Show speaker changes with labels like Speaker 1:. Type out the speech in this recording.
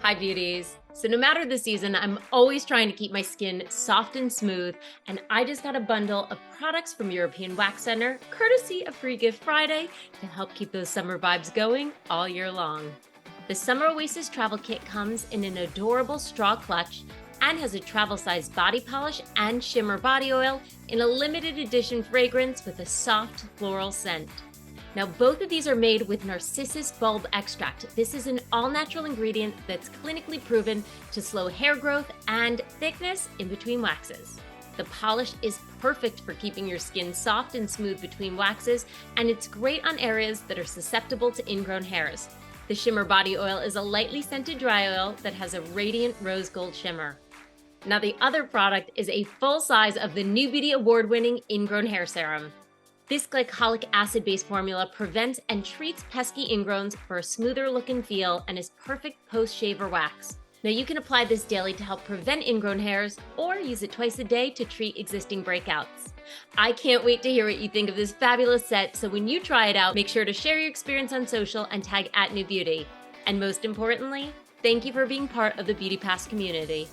Speaker 1: Hi beauties. So no matter the season, I'm always trying to keep my skin soft and smooth, and I just got a bundle of products from European Wax Center, courtesy of Free Gift Friday, to help keep those summer vibes going all year long. The Summer Oasis Travel Kit comes in an adorable straw clutch and has a travel-sized body polish and shimmer body oil in a limited edition fragrance with a soft floral scent. Now, both of these are made with narcissus bulb extract. This is an all-natural ingredient that's clinically proven to slow hair growth and thickness in between waxes. The polish is perfect for keeping your skin soft and smooth between waxes, and it's great on areas that are susceptible to ingrown hairs. The shimmer body oil is a lightly scented dry oil that has a radiant rose gold shimmer. Now, the other product is a full size of the NewBeauty award-winning Ingrown hair serum. This glycolic acid-based formula prevents and treats pesky ingrowns for a smoother look and feel and is perfect post-shave or wax. Now you can apply this daily to help prevent ingrown hairs or use it twice a day to treat existing breakouts. I can't wait to hear what you think of this fabulous set, so when you try it out, make sure to share your experience on social and tag @NewBeauty. And most importantly, thank you for being part of the BeautyPass community.